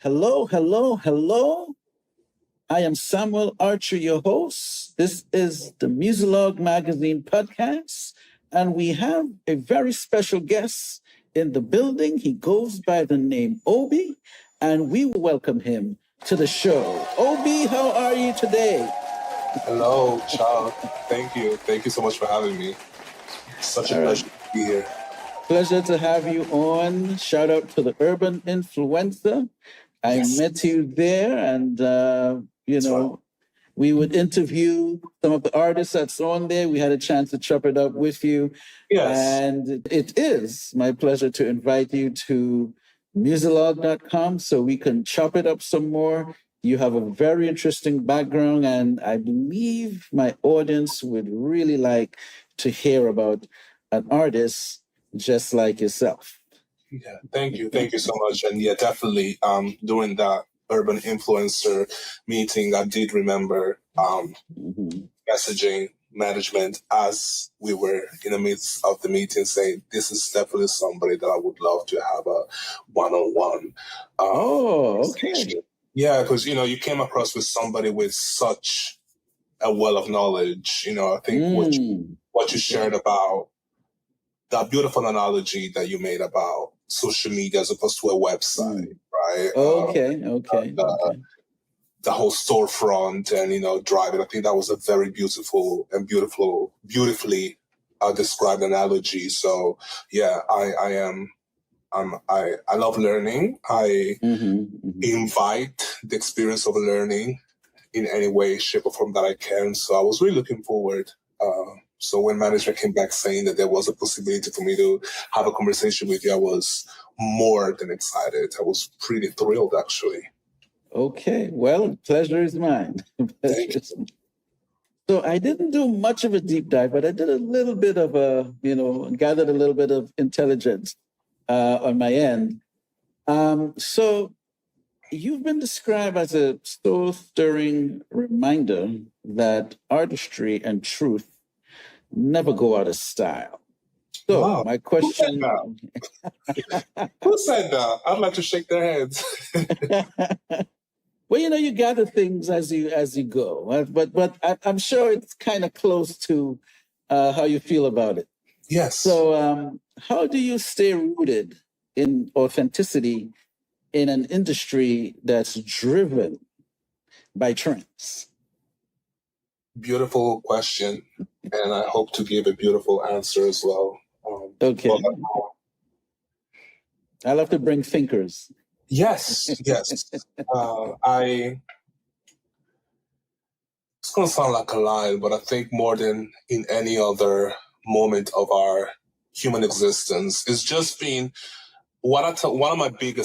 Hello, hello, hello. I am Samuel Archer, your host. This is the Muzilog magazine podcast, and we have a very special guest in the building. He goes by the name Obii, and we welcome him to the show. Obii, how are you today? Hello, ciao. Thank you. Thank you so much for having me. Such a pleasure to be here. Pleasure to have you on. Shout out to the urban influencer. I met you there, and we would interview some of the artists that's on there. We had a chance to chop it up with you. Yes. And it is my pleasure to invite you to Muzilog.com so we can chop it up some more. You have a very interesting background, and I believe my audience would really like to hear about an artist just like yourself. Yeah, thank you. Thank you so much. And yeah, definitely during that urban influencer meeting, I did remember messaging management as we were in the midst of the meeting saying, this is definitely somebody that I would love to have a one-on-one. Okay. Yeah, because, you came across with somebody with such a well of knowledge. I think what you shared about that beautiful analogy that you made about social media as opposed to a website, right? Okay. The whole storefront and, driving. I think that was a very beautifully described analogy. So yeah, I love learning. I invite the experience of learning in any way, shape or form that I can. So I was really looking forward. So when management came back saying that there was a possibility for me to have a conversation with you, I was more than excited. I was pretty thrilled, actually. Okay. Well, pleasure is mine. So I didn't do much of a deep dive, but I did a little bit of gathered a little bit of intelligence on my end. So you've been described as a soul-stirring reminder that artistry and truth never go out of style. So wow. My question... Who said that? I'd like to shake their heads. Well, you gather things as you go, but I'm sure it's kind of close to how you feel about it. Yes. So how do you stay rooted in authenticity in an industry that's driven by trends? Beautiful question, and I hope to give a beautiful answer as well. Okay. I love to bring thinkers. Yes. It's going to sound like a lie, but I think more than in any other moment of our human existence, it's just been one of my big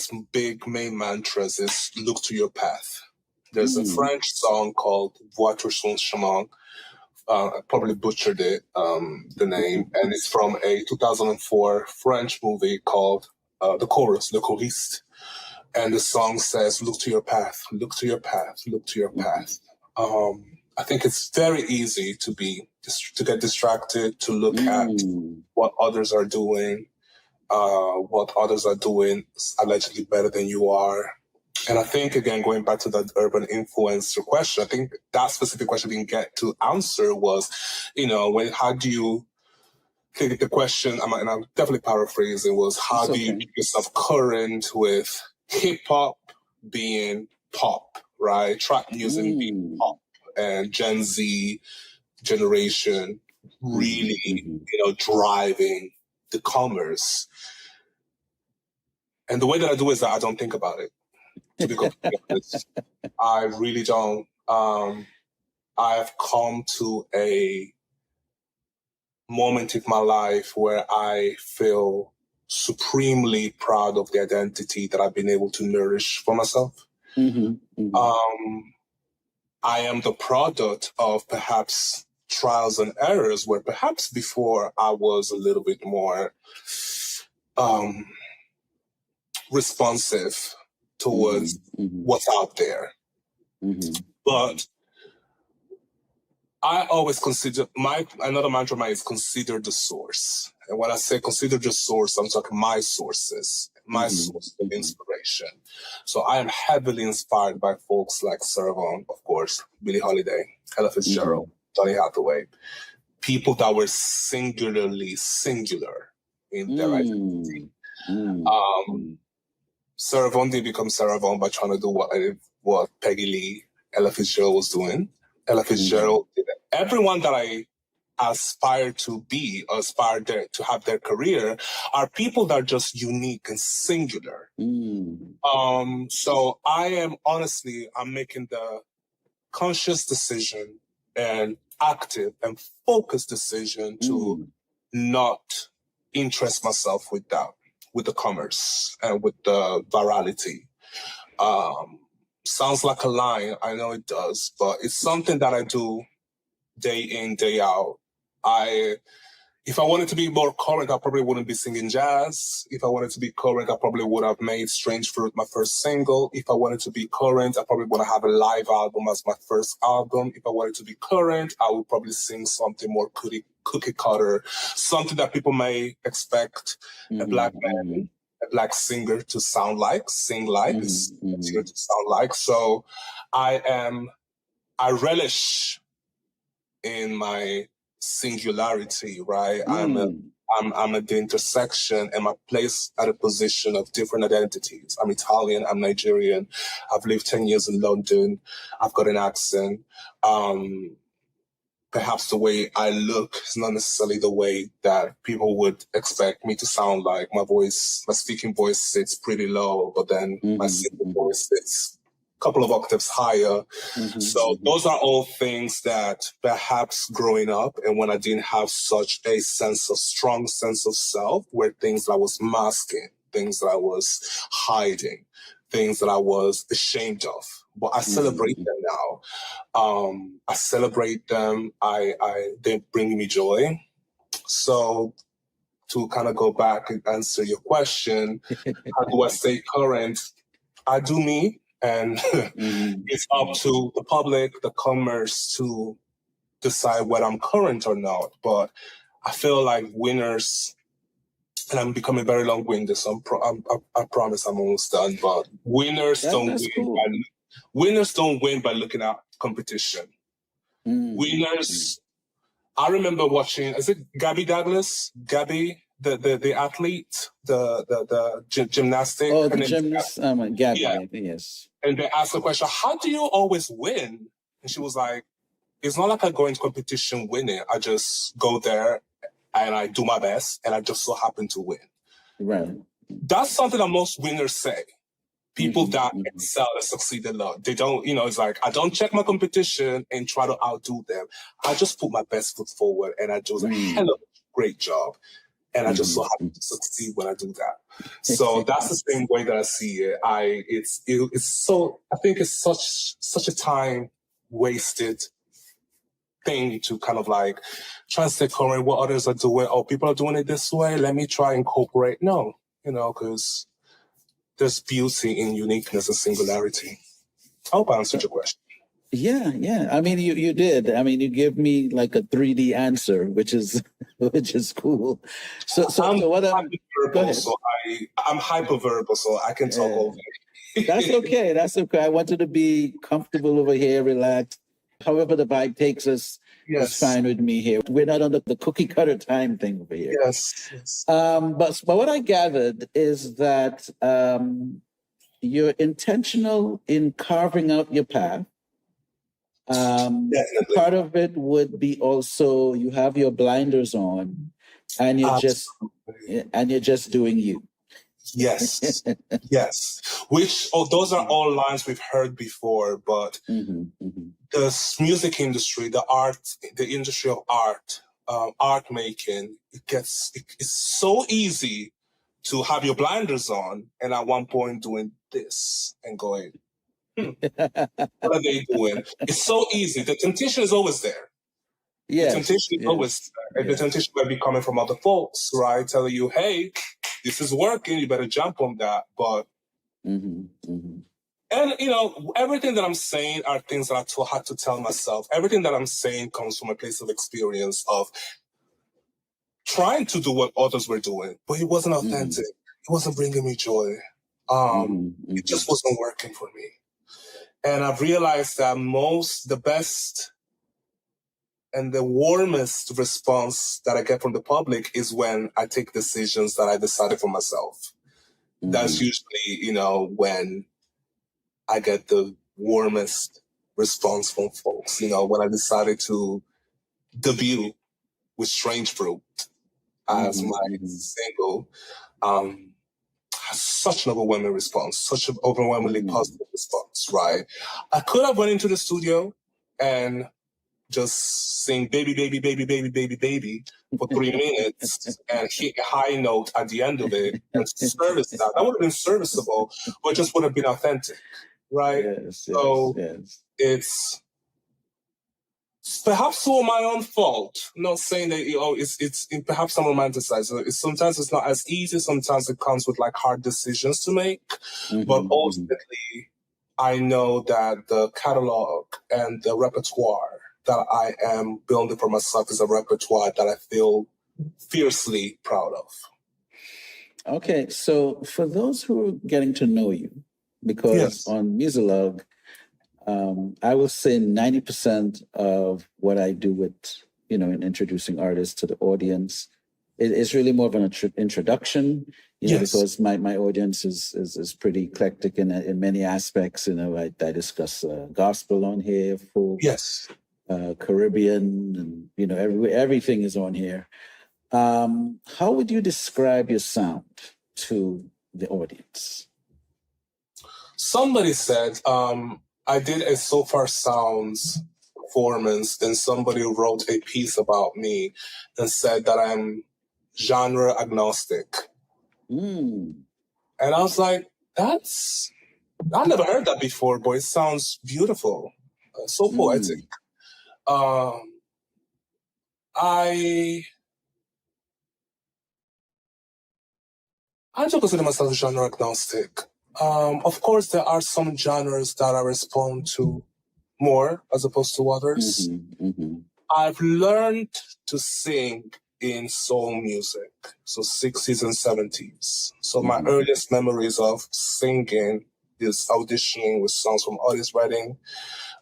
main mantras is look to your path. There's a French song called Vois ton chemin. I probably butchered it, the name, and it's from a 2004 French movie called The Chorus, Le Choriste. And the song says, look to your path, look to your path, look to your path. I think it's very easy to get distracted, to look at what others are doing, allegedly better than you are. And I think, again, going back to that urban influencer question, I think that specific question we didn't get to answer was, how do you think the question, and I'm definitely paraphrasing, was how do you keep yourself current with hip-hop being pop, right? Trap music being pop, and Gen Z generation really, driving the commerce. And the way that I do is that I don't think about it. To be completely honest, I really don't. I've come to a moment in my life where I feel supremely proud of the identity that I've been able to nourish for myself. I am the product of perhaps trials and errors where perhaps before I was a little bit more responsive towards what's out there. But I always consider another mantra is consider the source. And when I say consider the source, I'm talking my sources. my source of inspiration. So I am heavily inspired by folks like Sarah Vaughan, of course, Billie Holiday, Ella Fitzgerald, Donny Hathaway, people that were singularly singular in their identity. Sarah Vaughan did become Sarah Vaughan by trying to do what Peggy Lee, Ella Fitzgerald was doing. Ella Fitzgerald did it. Everyone that I aspire to be, aspire to have their career, are people that are just unique and singular. So I am honestly, I'm making the conscious decision and active and focused decision to not interest myself with that, with the commerce and with the virality. Sounds like a lie, I know it does, but it's something that I do day in, day out. If I wanted to be more current, I probably wouldn't be singing jazz. If I wanted to be current, I probably would have made Strange Fruit my first single. If I wanted to be current, I probably would have a live album as my first album. If I wanted to be current, I would probably sing something more cookie cutter, something that people may expect a black man, a black singer to sound like, sing like, to sound like. So I relish in my singularity, right? I'm at the intersection and my place at a position of different identities. I'm Italian, I'm Nigerian, I've lived 10 years in London, I've got an accent. Perhaps the way I look is not necessarily the way that people would expect me to sound like. My speaking voice sits pretty low, but then my singing voice sits couple of octaves higher. So those are all things that perhaps growing up and when I didn't have such a strong sense of self, were things that I was masking, things that I was hiding, things that I was ashamed of. But I celebrate them now. I celebrate them. They bring me joy. So to kind of go back and answer your question, how do I stay current? I do me. And it's up to the public, the commerce to decide whether I'm current or not. But I feel like winners, and I'm becoming very long-winded, so I promise I'm almost done. But winners don't win. Winners don't win by looking at competition. Winners. I remember watching. Is it Gabby Douglas? Gabby. The athlete, the gymnastic. Oh, the gymnast, Gabby, yes. And they asked the question, how do you always win? And she was like, it's not like I go into competition winning. I just go there and I do my best and I just so happen to win. Right. That's something that most winners say. People that excel and succeed a lot. They don't, it's like, I don't check my competition and try to outdo them. I just put my best foot forward and I do a hell of a great job. And I just so happen to succeed when I do that. So that's the same way that I see it. I think it's such a time wasted thing to kind of like try and stay current what others are doing. Oh, people are doing it this way. Let me try and incorporate. No, because there's beauty in uniqueness and singularity. I hope I answered your question. Yeah. I mean, you did. I mean, you give me like a 3D answer, which is cool. So what I'm hyperverbal, so I can talk over. That's okay. That's okay. I wanted to be comfortable over here, relaxed. However the vibe takes us, that's fine with me here. We're not on the cookie cutter time thing over here. Yes. But what I gathered is that you're intentional in carving out your path. Part of it would be also you have your blinders on and you're just doing you. Yes. Which those are all lines we've heard before, but the music industry, the industry of art making, it's so easy to have your blinders on and at one point doing this and going, what are they doing? It's so easy. The temptation is always there. Yes, the temptation is always there. And the temptation might be coming from other folks, right? Telling you, hey, this is working, you better jump on that. But and everything that I'm saying are things that I had to tell myself. Everything that I'm saying comes from a place of experience of trying to do what others were doing, but it wasn't authentic. it wasn't bringing me joy. It just wasn't working for me. And I've realized that the best and the warmest response that I get from the public is when I take decisions that I decided for myself. That's usually, when I get the warmest response from folks. When I decided to debut with Strange Fruit as my single, such an overwhelming response, such an overwhelmingly positive response, right? I could have went into the studio and just sing baby, baby, baby, baby, baby, baby for 3 minutes and hit a high note at the end of it and service that. That would have been serviceable, but just would have been authentic, right? Yes. It's perhaps all my own fault. I'm not saying that it's perhaps I'm romanticizing. Sometimes it's not as easy. Sometimes it comes with like hard decisions to make. But ultimately, I know that the catalog and the repertoire that I am building for myself is a repertoire that I feel fiercely proud of. Okay, so for those who are getting to know you, because on Muzilog, I will say 90% of what I do with, in introducing artists to the audience, it's really more of an introduction, because my audience is pretty eclectic in many aspects. I discuss gospel on here, folk, Caribbean, and everything is on here. How would you describe your sound to the audience? Somebody said, I did a So Far Sounds performance, and somebody wrote a piece about me and said that I'm genre agnostic. And I was like, I've never heard that before, but it sounds beautiful, so poetic. I don't consider myself genre agnostic. Of course, there are some genres that I respond to more as opposed to others. I've learned to sing in soul music, so 60s and 70s. So my earliest memories of singing is auditioning with songs from Otis Redding,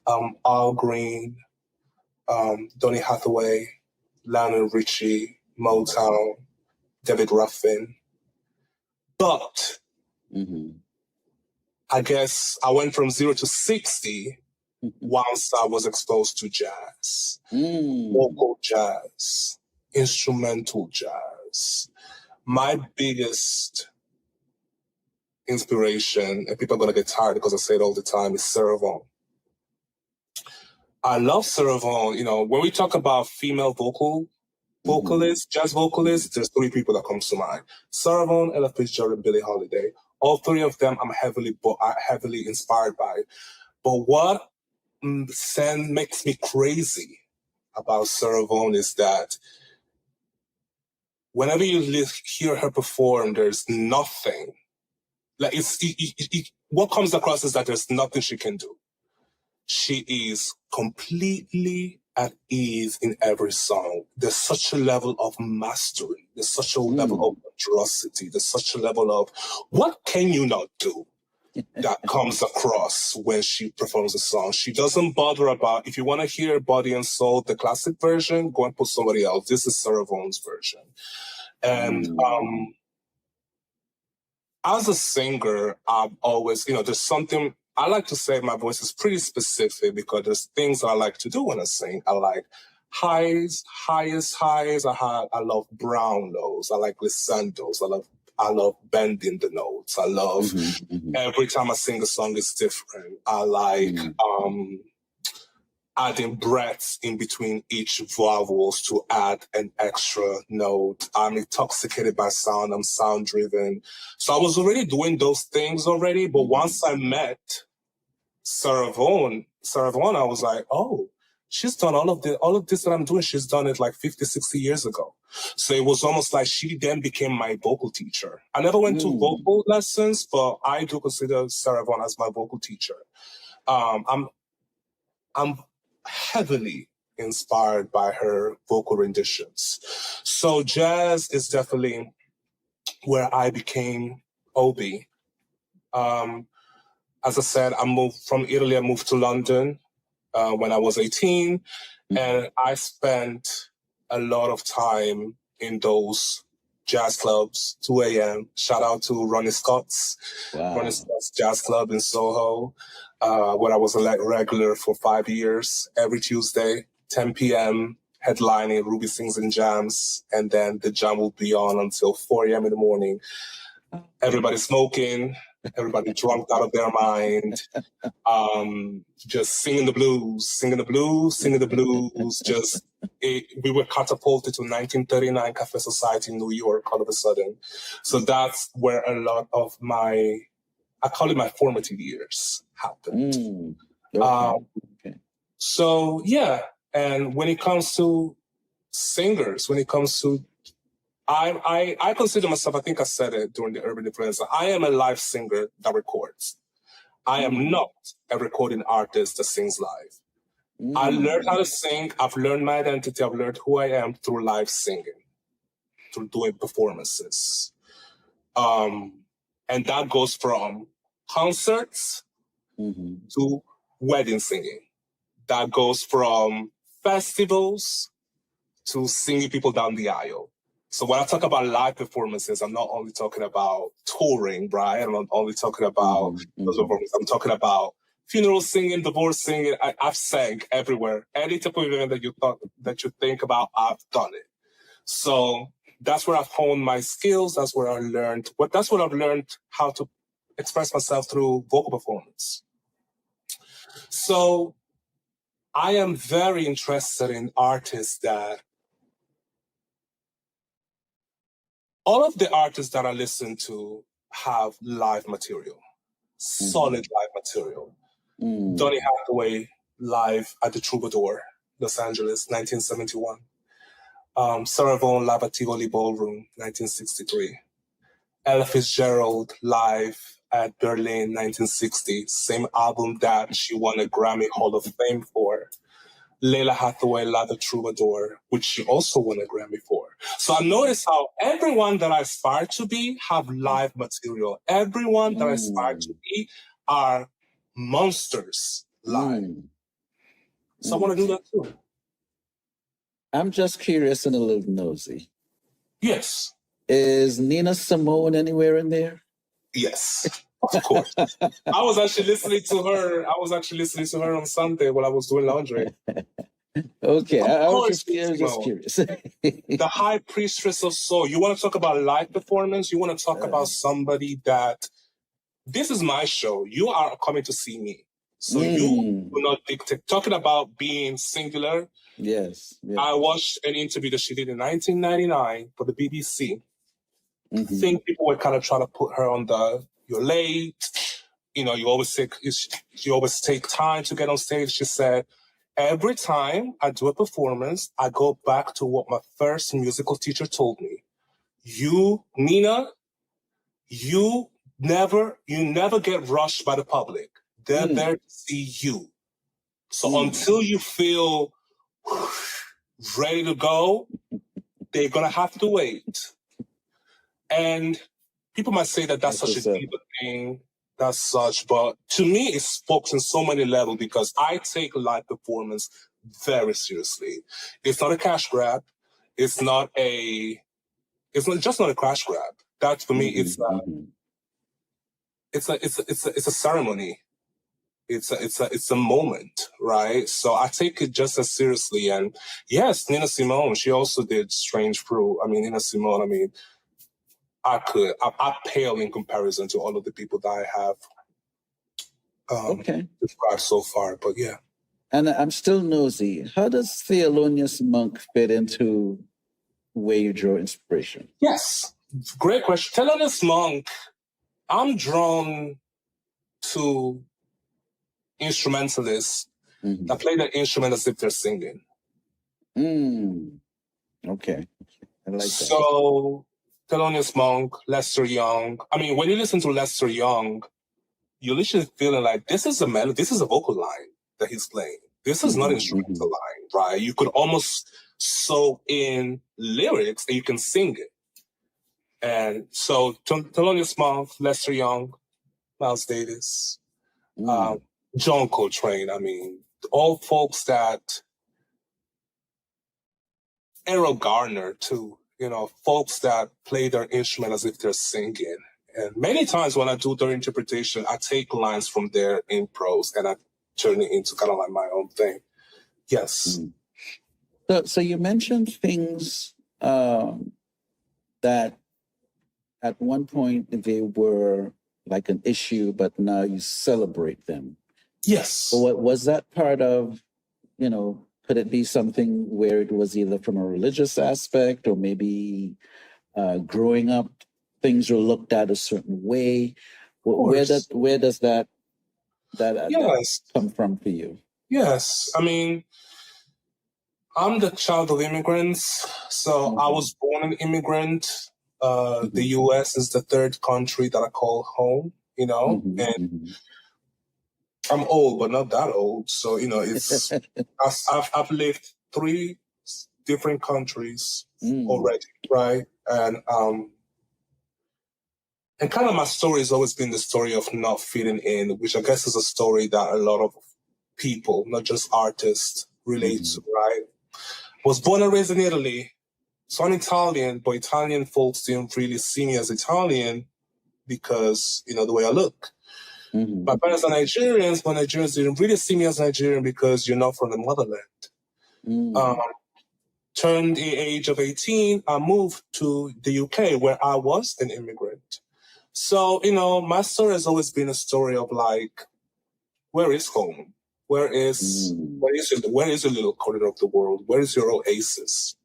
Al Green, Donny Hathaway, Lionel Richie, Motown, David Ruffin. But I guess I went from 0 to 60 once I was exposed to jazz, vocal jazz, instrumental jazz. My biggest inspiration, and people are going to get tired because I say it all the time, is Sarah Vaughan. I love Sarah Vaughan. When we talk about female vocalists, jazz vocalists, there's 3 people that comes to mind. Sarah Vaughan, Ella Fitzgerald, and Billie Holiday. All 3 of them I'm heavily inspired by. But what makes me crazy about Sarah Vaughan is that whenever you hear her perform, there's nothing. Like what comes across is that there's nothing she can do. She is completely at ease in every song. There's such a level of mastery. There's such a level of virtuosity. There's such a level of what can you not do that comes across when she performs a song. She doesn't bother about, if you want to hear Body and Soul, the classic version, go and put somebody else. This is Sarah Vaughan's version. And as a singer, I've always, there's something, I like to say my voice is pretty specific because there's things I like to do when I sing. I like highest highs. I love brown notes. I like glissandos. I love bending the notes. I love every time I sing a song is different. I like adding breaths in between each vowels to add an extra note. I'm intoxicated by sound. I'm sound driven. So I was already doing those things already. But once I met Sarah Vaughan, I was like, oh, she's done all of this that I'm doing. She's done it like 50, 60 years ago. So it was almost like she then became my vocal teacher. I never went to vocal lessons, but I do consider Sarah Vaughan as my vocal teacher. I'm heavily inspired by her vocal renditions. So jazz is definitely where I became Obii. As I said, I moved from Italy. I moved to London when I was 18, and I spent a lot of time in those jazz clubs, 2 a.m. Shout out to Ronnie Scott's, Ronnie Scott's Jazz Club in Soho, where I was a regular for 5 years, every Tuesday, 10 p.m., headlining Ruby Sings and Jams, and then the jam will be on until 4 a.m. in the morning. Everybody smoking, everybody drunk out of their mind, just singing the blues. We were catapulted to 1939 Cafe Society in New York all of a sudden. So that's where a lot of I call it my formative years happened. Okay. So yeah, and when it comes to singers, I consider myself, I think I said it during the Urban Influencer, I am a live singer that records. I am not a recording artist that sings live. I learned how to sing. I've learned my identity. I've learned who I am through live singing, through doing performances. And that goes from concerts to wedding singing. That goes from festivals to singing people down the aisle. So when I talk about live performances, I'm not only talking about touring, right? I'm not only talking about those performances. I'm talking about funeral singing, divorce singing. I've sang everywhere. Any type of event that you think about, I've done it. So that's where I've honed my skills. That's where I learned. That's what I've learned how to express myself through vocal performance. So I am very interested in artists that all of the artists that I listen to have live material, solid live material. Donny Hathaway live at the Troubadour, Los Angeles, 1971. Sarah Vaughan live at Tivoli Ballroom, 1963. Ella Fitzgerald live at Berlin, 1960. Same album that she won a Grammy Hall of Fame for. Layla Hathaway live at Troubadour, which she also won a Grammy for. So I noticed how everyone that I aspire to be have live material. Everyone that I aspire to be are monsters live. So I want to do that too. I'm just curious and a little nosy. Yes. Is Nina Simone anywhere in there? Yes, of course. I was actually listening to her on Sunday while I was doing laundry. Okay, I was just curious. The high priestess of soul. You want to talk about live performance? You want to talk about somebody that, this is my show. You are coming to see me. So you will not dictate. Talking about being singular. Yes. I watched an interview that she did in 1999 for the BBC. I think people were kind of trying to put her on you're late. You know, you always take time to get on stage. She said, every time I do a performance, I go back to what my first musical teacher told me. You, Nina, you never get rushed by the public. They're there to see you. So until you feel ready to go, they're going to have to wait. And people might say that that's such a deep thing, but to me, it spoke on so many levels because I take live performance very seriously. It's not a cash grab. It's just not a cash grab. That for me, it's a ceremony. It's a moment, right? So I take it just as seriously. And yes, Nina Simone, she also did Strange Brew. I mean, Nina Simone, I pale in comparison to all of the people that I have described so far, but yeah. And I'm still nosy. How does Thelonious Monk fit into where you draw inspiration? Yes, great question. Thelonious Monk, I'm drawn to instrumentalists that play the instrument as if they're singing. Okay. I like that. So Thelonious Monk, Lester Young. I mean, when you listen to Lester Young, you're literally feeling like this is a melody, this is a vocal line that he's playing. This is not an instrumental line, right? You could almost sew in lyrics and you can sing it. And so Thelonious Monk, Lester Young, Miles Davis, John Coltrane, I mean, all folks that, Errol Garner too, folks that play their instrument as if they're singing. And many times when I do their interpretation, I take lines from their impros and I turn it into kind of like my own thing. Yes. So you mentioned things that at one point they were like an issue, but now you celebrate them. Yes. So what was that part of, could it be something where it was either from a religious aspect or maybe growing up, things were looked at a certain way? Where does that come from for you? Yes. I mean, I'm the child of immigrants. So I was born an immigrant. The U.S. is the third country that I call home, and I'm old, but not that old. So, it's, I've lived 3 different countries already, right? And kind of my story has always been the story of not fitting in, which I guess is a story that a lot of people, not just artists, relate to, right? Was born and raised in Italy. So I'm Italian, but Italian folks didn't really see me as Italian because, the way I look. My parents are Nigerians, but Nigerians didn't really see me as Nigerian because you're not from the motherland. Turned the age of 18, I moved to the UK where I was an immigrant. So, my story has always been a story of like, where is home? Where is your little corner of the world? Where is your oasis?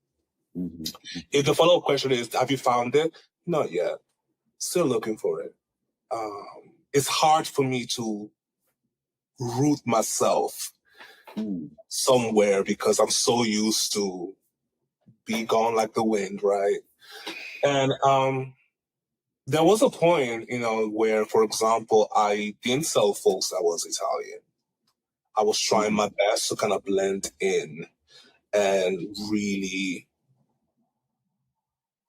If the follow-up question is, have you found it? Not yet. Still looking for it. It's hard for me to root myself somewhere because I'm so used to be gone like the wind, right? And there was a point, where, for example, I didn't tell folks I was Italian. I was trying my best to kind of blend in and really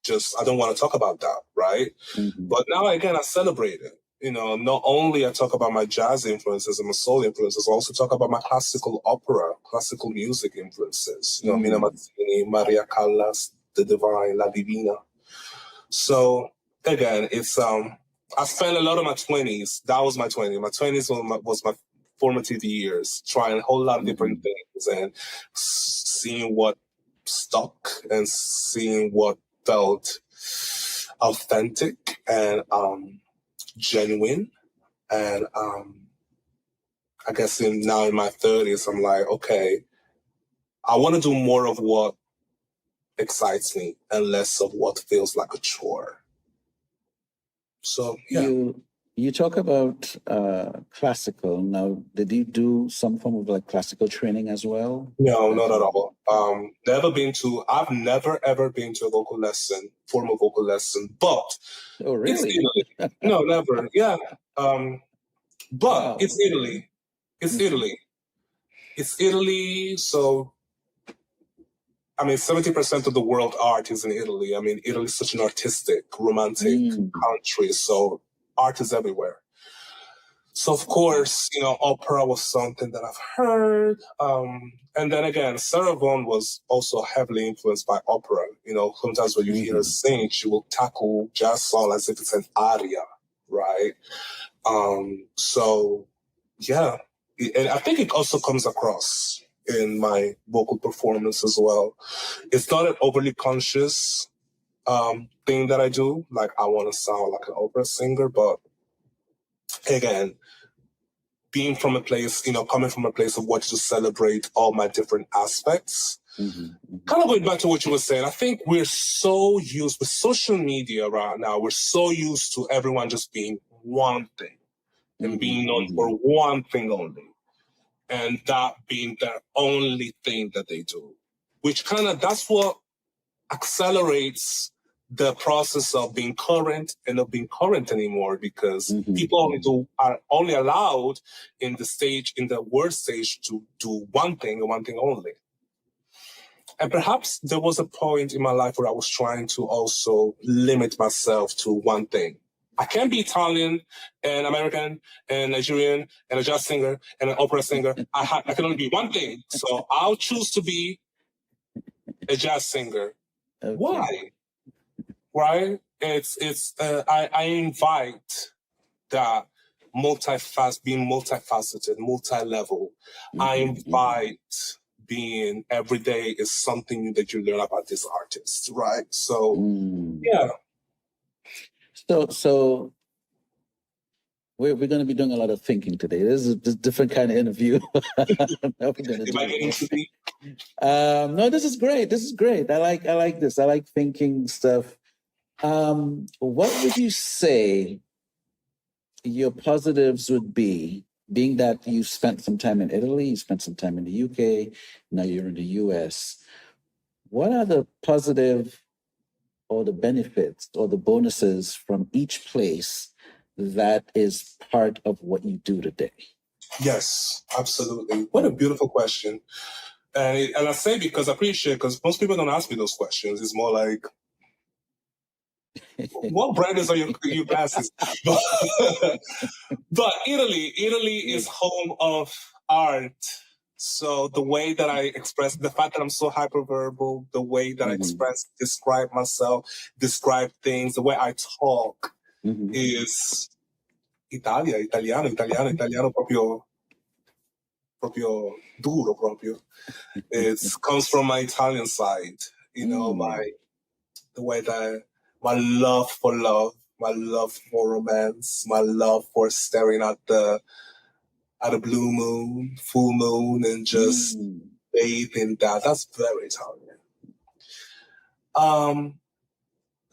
I don't want to talk about that, right? But now, again, I celebrate it. Not only I talk about my jazz influences and my soul influences, I also talk about my classical opera, classical music influences. Mina Mazzini, Maria Callas, The Divine, La Divina. So, again, it's I spent a lot of my 20s. That was my 20s. My 20s was my formative years, trying a whole lot of different things and seeing what stuck and seeing what felt authentic and genuine. And I guess now in my 30s, I'm like, okay, I want to do more of what excites me and less of what feels like a chore. So, yeah. You talk about classical. Now, did you do some form of like classical training as well? No, not at all. I've never ever been to a formal vocal lesson, but oh, really? It's Italy. No, never. Yeah. But it's Italy. It's Italy. It's Italy. So, 70% of the world art is in Italy. Italy is such an artistic, romantic country. So art is everywhere. So, of course, opera was something that I've heard. And then again, Sarah Vaughan was also heavily influenced by opera. Sometimes when you hear her sing, she will tackle jazz song as if it's an aria, right? So, yeah. And I think it also comes across in my vocal performance as well. It's not an overly conscious thing that I do. Like, I want to sound like an opera singer, but again, being from a place, coming from a place of wanting to celebrate all my different aspects. Kind of going back to what you were saying, I think we're so used with social media right now, we're so used to everyone just being one thing and being known for one thing only. And that being their only thing that they do, which that's what accelerates the process of being current and not being current anymore, because people are only allowed in the world stage to do one thing and one thing only. And perhaps there was a point in my life where I was trying to also limit myself to one thing. I can't be Italian and American and Nigerian and a jazz singer and an opera singer. I can only be one thing. So I'll choose to be a jazz singer. Okay. Why? Right? I invite that being multifaceted, multi-level. I invite being every day is something new that you learn about this artist, right? So, yeah. So we're going to be doing a lot of thinking today. This is a different kind of interview. Am I getting too deep? No, this is great. This is great. I like this. I like thinking stuff. What would you say your positives would be, being that you spent some time in Italy, you spent some time in the UK, now you're in the US? What are the positive or the benefits or the bonuses from each place that is part of what you do today? Yes, absolutely. What a beautiful question. And I say because I appreciate, because most people don't ask me those questions. It's more like, what brand is on your glasses? But Italy is home of art. So the way that I express, the fact that I'm so hyperverbal, the way that I describe myself, describe things, the way I talk is italiano proprio duro proprio. It comes from my Italian side, the way that my love for love, my love for romance, my love for staring at the blue moon, full moon, and just bathe in that. That's very Italian.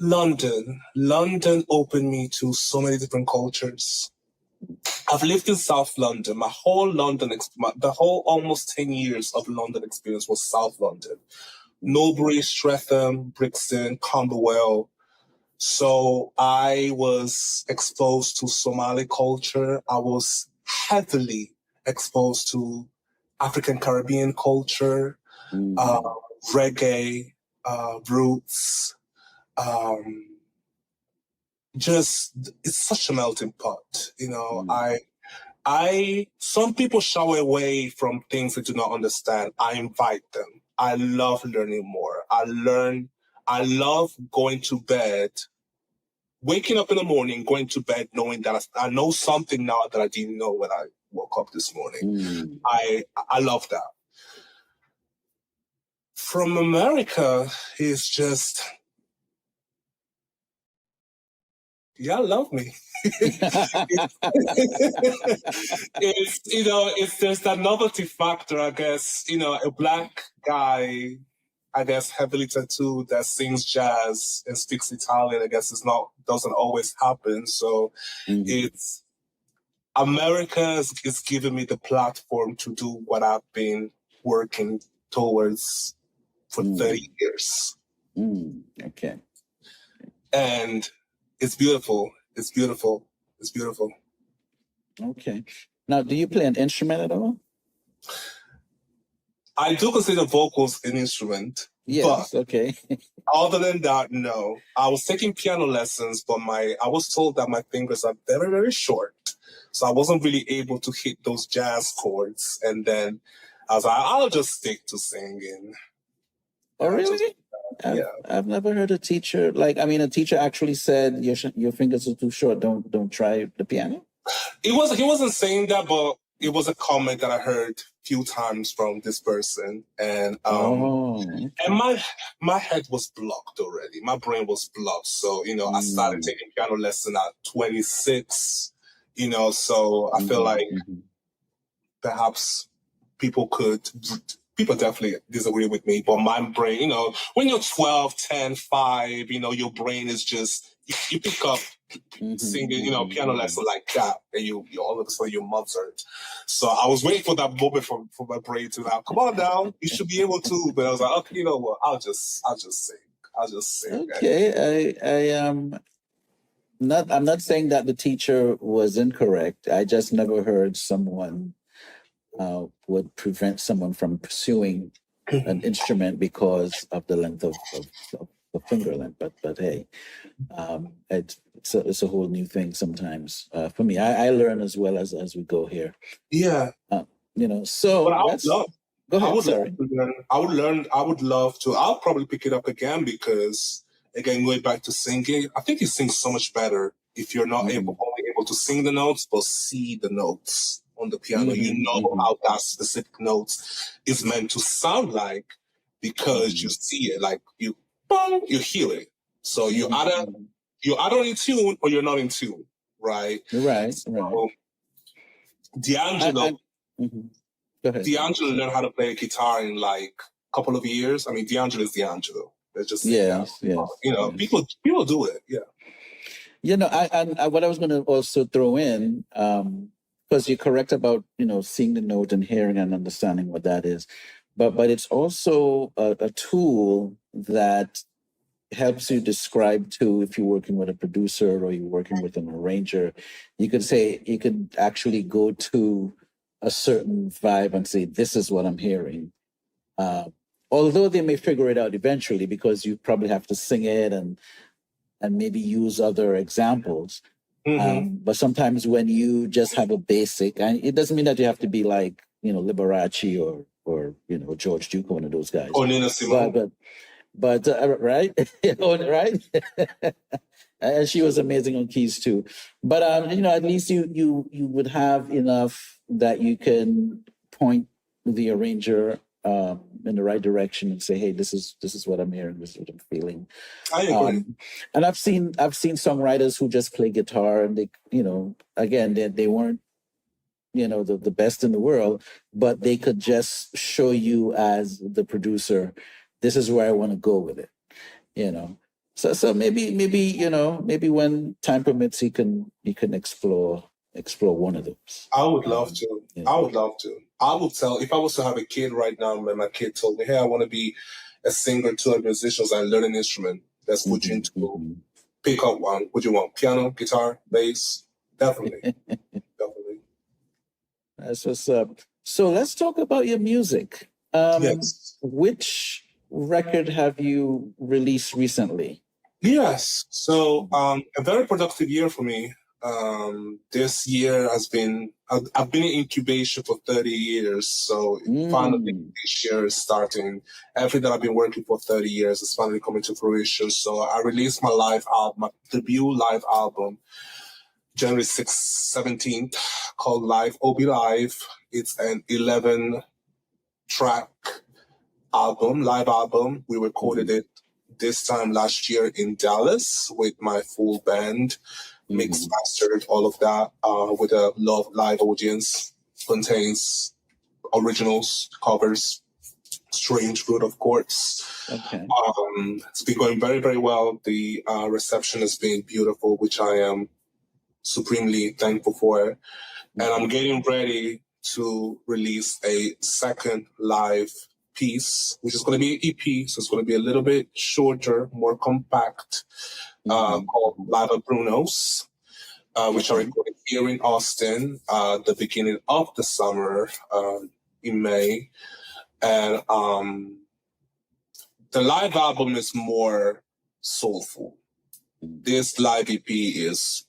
London opened me to so many different cultures. I've lived in South London. My whole the whole almost 10 years of London experience was South London. Norbury, Streatham, Brixton, Camberwell. So I was exposed to Somali culture. I was heavily exposed to African Caribbean culture, reggae, roots. It's such a melting pot. Some people shy away from things they do not understand. I invite them. I love learning more. I love going to bed, waking up in the morning, going to bed, knowing that I know something now that I didn't know when I woke up this morning. I love that. From America, it's just, y'all love me. There's that novelty factor, I guess. A black guy, I guess, heavily tattooed that sings jazz and speaks Italian, I guess doesn't always happen. So it's America is giving me the platform to do what I've been working towards for 30 years. Okay. And it's beautiful. It's beautiful. It's beautiful. Okay. Now, do you play an instrument at all? I do consider vocals an instrument. Yes, but okay. Other than that, no. I was taking piano lessons, but I was told that my fingers are very, very short. So I wasn't really able to hit those jazz chords. And then I was like, I'll just stick to singing. Oh, really? I've never heard a teacher, a teacher actually said your fingers are too short. Don't try the piano. He wasn't saying that, but it was a comment that I heard a few times from this person. And and my head was blocked already. My brain was blocked. So, I started taking piano lesson at 26, so I feel like perhaps people definitely disagree with me, but my brain, when you're 12, 10, 5, your brain is just, you pick up singing, piano lesson like that, and you all of a sudden you're Mozart. So I was waiting for that moment for my brain to now, come on down, you should be able to. But I was like, okay, you know what? I'll just sing. Okay, I'm not saying that the teacher was incorrect. I just never heard someone would prevent someone from pursuing an instrument because of the length of the finger length. But hey, it's a whole new thing sometimes for me. I learn as well as we go here. Yeah. So but I would love. Go ahead. I would Sorry. I would love to. I'll probably pick it up again because, again, going back to singing, I think you sing so much better if you're not only able to sing the notes, but see the notes on the piano. You know how that specific notes is meant to sound like because you see it, like you hear it. So you're either in tune or you're not in tune, right? Right. So, D'Angelo. Go ahead. D'Angelo learned how to play guitar in like a couple of years. I mean, D'Angelo is D'Angelo. Let's just say that. People do it. Yeah. I what I was going to also throw in, because you're correct about seeing the note and hearing and understanding what that is, but it's also a tool that helps you describe to, if you're working with a producer or you're working with an arranger, you could actually go to a certain vibe and say, this is what I'm hearing. Although they may figure it out eventually because you probably have to sing it and maybe use other examples. But sometimes when you just have a basic, and it doesn't mean that you have to be like, Liberace or George Duke, one of those guys. Or Nina Simone. But right? Right? And she was amazing on keys too. But at least you would have enough that you can point the arranger in the right direction and say, hey, this is what I'm hearing, this is what I'm feeling. I agree. And I've seen songwriters who just play guitar and they, again, they weren't the best in the world, but they could just show you as the producer, this is where I want to go with it, So maybe when time permits, he can explore one of those. I would love to. Yeah. I would love to. I would tell, if I was to have a kid right now, and my kid told me, hey, I want to be a singer to a musician and learn an instrument, let's put you into pick up one. What do you want? Piano, guitar, bass? Definitely. Definitely. That's what's up. So let's talk about your music. Yes. Which record have you released recently? Yes. So a very productive year for me. This year has been, I've been in incubation for 30 years. So finally this year is starting. Everything that I've been working for 30 years is finally coming to fruition. So I released my live album, my debut live album, January 6th, 17th, called Obii Live. It's an 11-track live album. We recorded it this time last year in Dallas with my full band, mixed, mastered, all of that, with a live audience. Contains originals, covers, Strange Root, of course. Okay. It's been going very, very well. The reception has been beautiful, which I am supremely thankful for. And I'm getting ready to release a second live piece, which is going to be an EP, so it's going to be a little bit shorter, more compact, called Live at Bruno's, which I recorded here in Austin the beginning of the summer in May. And the live album is more soulful. This live EP is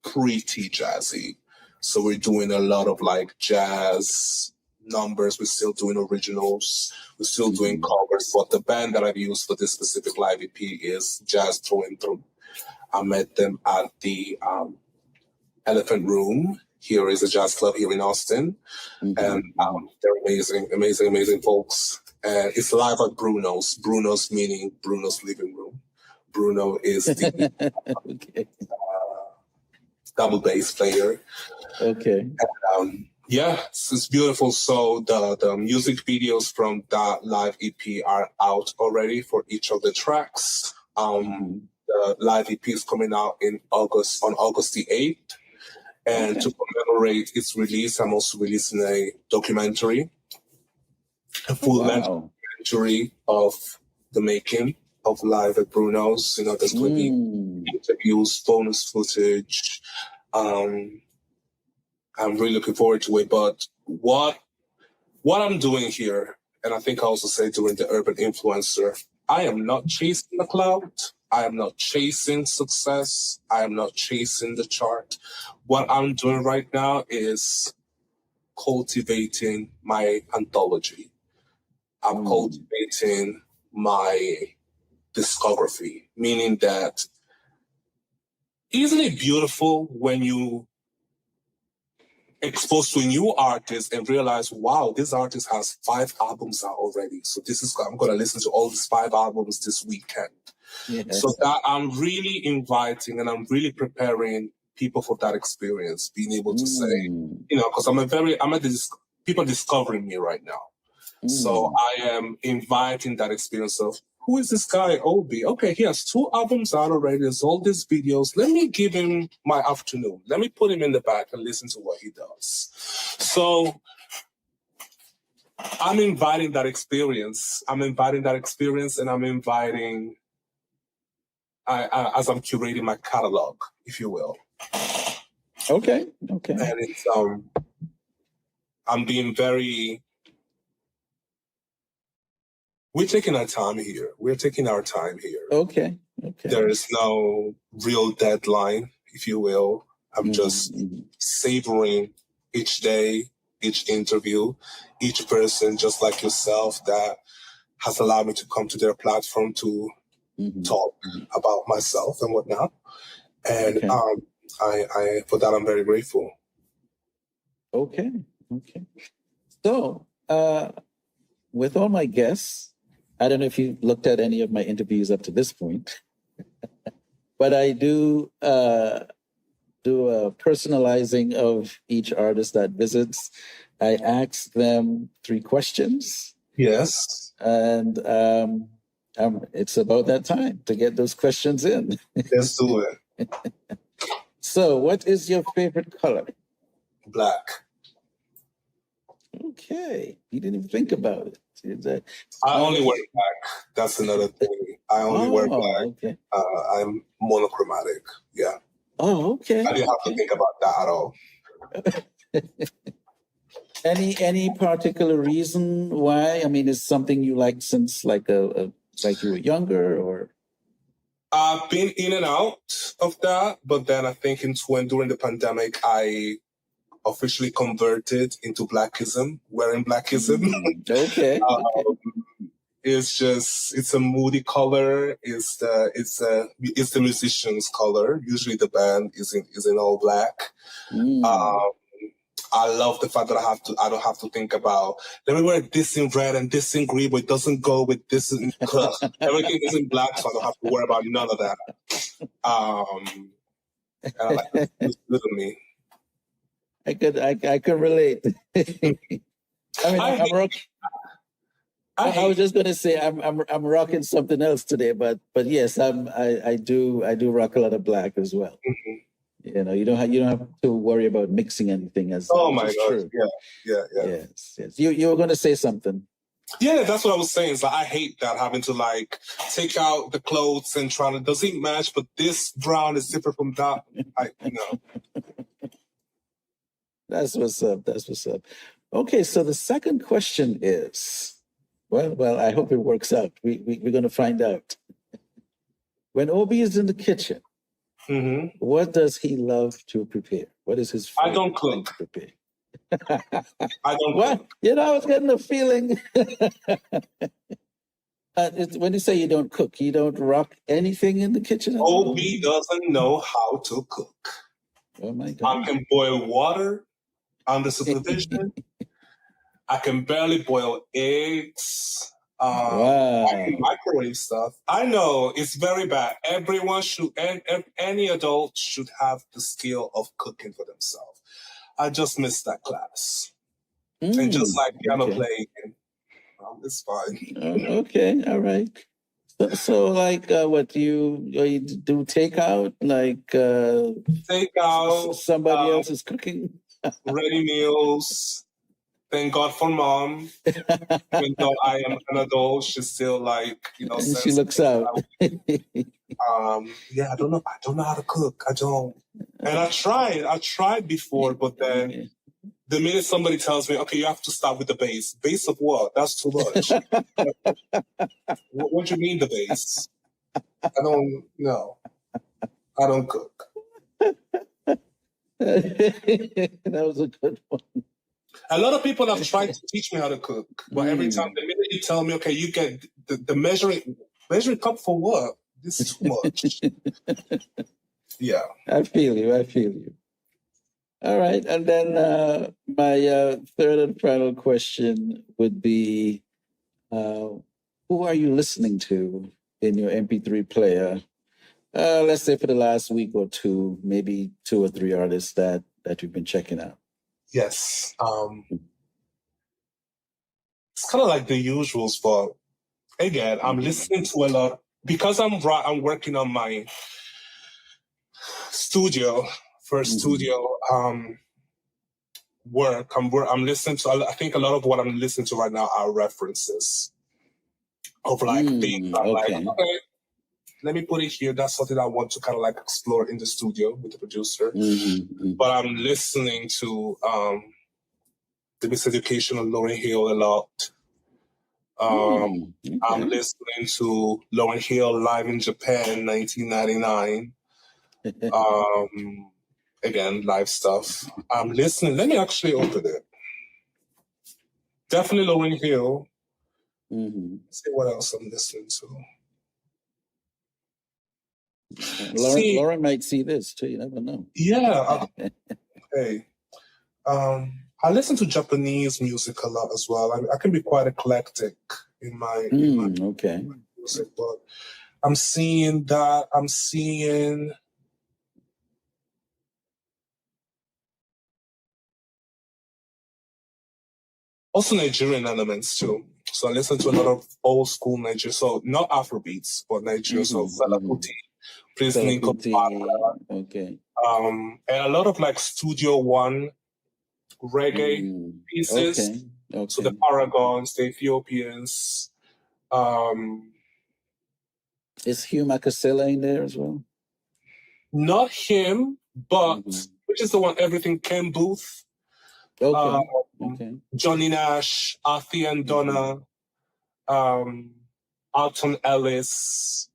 pretty jazzy. So we're doing a lot of like jazz numbers. We're still doing originals. We're still doing covers. But the band that I've used for this specific live EP is jazz through and through. I met them at the Elephant Room. Here is a jazz club here in Austin. And they're amazing, amazing, amazing folks. And it's live at Bruno's. Bruno's meaning Bruno's living room. Bruno is the double bass player. Okay. And, it's beautiful. So the music videos from that live EP are out already for each of the tracks. The live EP is coming out on August the 8th. And to commemorate its release, I'm also releasing a documentary, a full-length documentary of the making of Live at Bruno's. There's going to be interviews, bonus footage. I'm really looking forward to it. But what I'm doing here and I think I also said during the Urban Influencer, I am not chasing the cloud. I am not chasing success. I am not chasing the chart. What I'm doing right now is cultivating my anthology. I'm cultivating my discography, meaning that isn't it beautiful when you exposed to a new artist and realize, wow, this artist has 5 albums out already. So I'm going to listen to all these 5 albums this weekend. Yes. So that I'm really inviting and I'm really preparing people for that experience, being able to say, because people discovering me right now. So I am inviting that experience of, who is this guy, Obii? Okay, he has 2 albums out already. There's all these videos. Let me give him my afternoon. Let me put him in the back and listen to what he does. So I'm inviting that experience. And I'm inviting, as I'm curating my catalog, if you will. Okay. And it's, I'm being very... We're taking our time here. Okay. There is no real deadline, if you will. I'm just savoring each day, each interview, each person, just like yourself, that has allowed me to come to their platform to talk about myself and whatnot. And I for that, I'm very grateful. Okay. So, with all my guests, I don't know if you looked at any of my interviews up to this point, but I do a personalizing of each artist that visits. I ask them 3 questions. Yes. And it's about that time to get those questions in. Let's do it. So, what is your favorite color? Black. Okay. You didn't even think about it. I only wear black. That's another thing. I only wear black. Okay. I'm monochromatic. Yeah. Oh, okay. I didn't have to think about that at all. Any particular reason why? I mean, is something you like since like you were younger, or? I've been in and out of that, but then I think during the pandemic, I officially converted into Blackism, wearing Blackism. Okay. It's a moody color. It's the musician's color. Usually the band is in all black. I love the fact that I don't have to think about, let me wear this in red and this in green, but it doesn't go with this in everything is in black, so I don't have to worry about none of that. And I like this little me. I could relate. I was just going to say I'm rocking something else today, but yes, I do rock a lot of black as well. You know, you don't have to worry about mixing anything. Oh my God! True. Yeah. Yes. You were going to say something. Yeah, that's what I was saying. So I hate that, having to like take out the clothes and trying to, does it match? But this brown is different from that. That's what's up. Okay, so the second question is, well, I hope it works out. We're going to find out. When Obii is in the kitchen, what does he love to prepare? What is his favorite? I don't cook. To prepare? I don't cook. You know, I was getting a feeling. When you say you don't cook, you don't rock anything in the kitchen? Obii doesn't know how to cook. Oh my God. I can boil water under supervision. I can barely boil eggs. Wow. I can microwave stuff. I know it's very bad. Everyone should, any adult should have the skill of cooking for themselves. I just missed that class. And just like piano playing, it's fine. Okay, all right. So like, what do you do? Takeout, like takeout. Somebody else is cooking. Ready meals. Thank God for mom. Even though I am an adult, she's still like, she looks out. I don't know how to cook. I don't. And I tried before, but then the minute somebody tells me, okay, you have to start with the bass. Bass of what? That's too much. What do you mean the bass? I don't know. I don't cook. That was a good one. A lot of people have tried to teach me how to cook, but every time, the minute you tell me, okay, you get the measuring cup for what? This is too much. Yeah. I feel you. All right. And then my third and final question would be, who are you listening to in your MP3 player? Let's say for the last week or two, maybe 2 or 3 artists that you've been checking out. Yes. It's kind of like the usuals, but again, I'm listening to a lot because I'm working on my studio work. I'm listening to. I think a lot of what I'm listening to right now are references of like things. I'm like, okay, let me put it here. That's something I want to kind of like explore in the studio with the producer. But I'm listening to the Miseducation of Lauryn Hill a lot. I'm listening to Lauryn Hill live in Japan, 1999. Again, live stuff. I'm listening. Let me actually open it. Definitely Lauryn Hill. Let's see what else I'm listening to. Lauren might see this too. You never know. Yeah. Okay. I listen to Japanese music a lot as well. I can be quite eclectic in my music, but I'm seeing that. I'm seeing also Nigerian elements too. So I listen to a lot of old school Nigerian, so not Afrobeats, but Nigerian. So Fela Kuti, Prince Nico, and a lot of like Studio One reggae pieces. So the Paragons, the Ethiopians. Is Hugh Makasela in there as well? Not him, but which is the one? Everything Ken Booth. Johnny Nash, Arthur and Donna, Alton Ellis.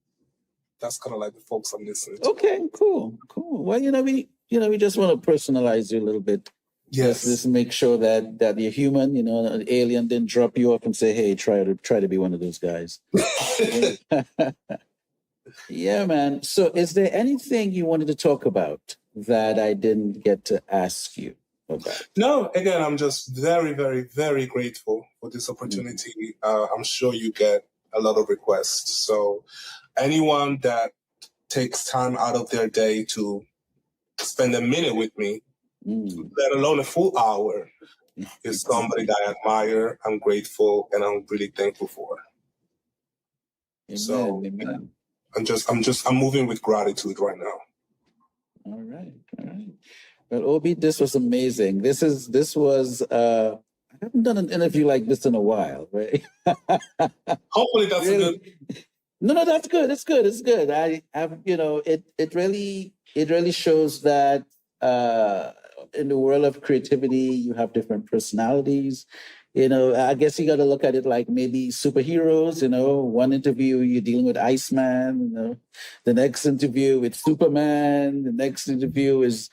That's kind of like the folks I'm listening to. Okay, cool. Well, we just want to personalize you a little bit. Yes. Just make sure that you're human. An alien didn't drop you off and say, "Hey, try to be one of those guys." Yeah, man. So, is there anything you wanted to talk about that I didn't get to ask you about? No. Again, I'm just very, very, very grateful for this opportunity. I'm sure you get a lot of requests. So, anyone that takes time out of their day to spend a minute with me, let alone a full hour, is somebody that I admire, I'm grateful, and I'm really thankful for. Amen. I'm moving with gratitude right now. All right. Well, Obii, this was amazing. This was I haven't done an interview like this in a while, right? Hopefully that's really, good. No, that's good. It's good. It really shows that in the world of creativity, you have different personalities. I guess you got to look at it like maybe superheroes. One interview you're dealing with Iceman. The next interview with Superman. The next interview is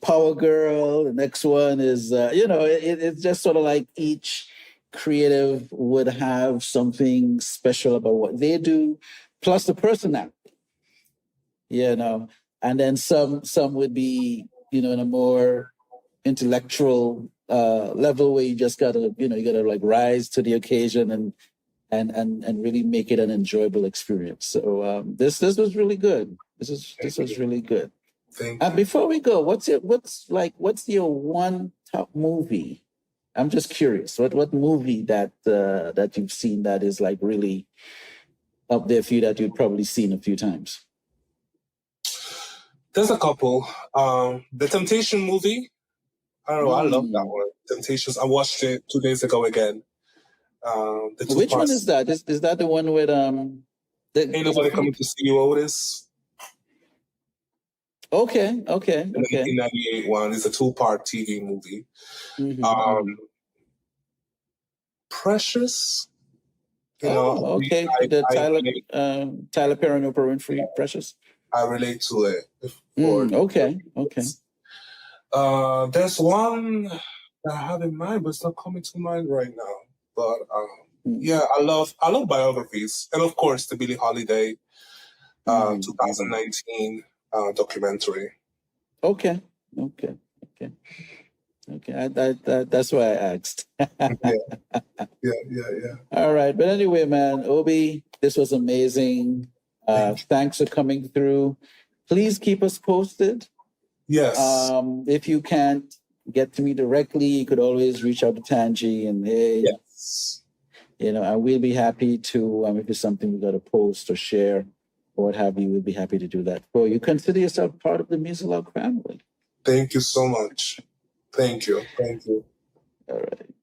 Power Girl. The next one is it's just sort of like each creative would have something special about what they do, plus the personality. And then some would be in a more intellectual level where you just gotta like rise to the occasion and really make it an enjoyable experience. So this was really good. This was really good. Before we go, what's your one top movie? I'm just curious. What movie that you've seen that is like really up there for you that you've probably seen a few times? There's a couple. The Temptation movie. I don't know. I love that one. Temptations. I watched it 2 days ago again. Which one is that? Is that the one with Ain't Nobody Coming to See You, Otis? Okay. The 1998 one. It's a 2-part TV movie. Precious. You know, okay. Tyler Perry and Oprah Winfrey, Precious. I relate to it. Okay. There's one that I have in mind, but it's not coming to mind right now. But yeah, I love biographies, and of course the Billie Holiday 2019 documentary. Okay. That's why I asked. Yeah. All right, but anyway, man, Obii, this was amazing. Thanks for coming through. Please keep us posted. Yes. If you can't get to me directly, you could always reach out to Tanji and yes. And we'll be happy to, if it's something we got to post or share or what have you, we'll be happy to do that for you. Consider yourself part of the Muzilog family. Thank you so much. Thank you. All right.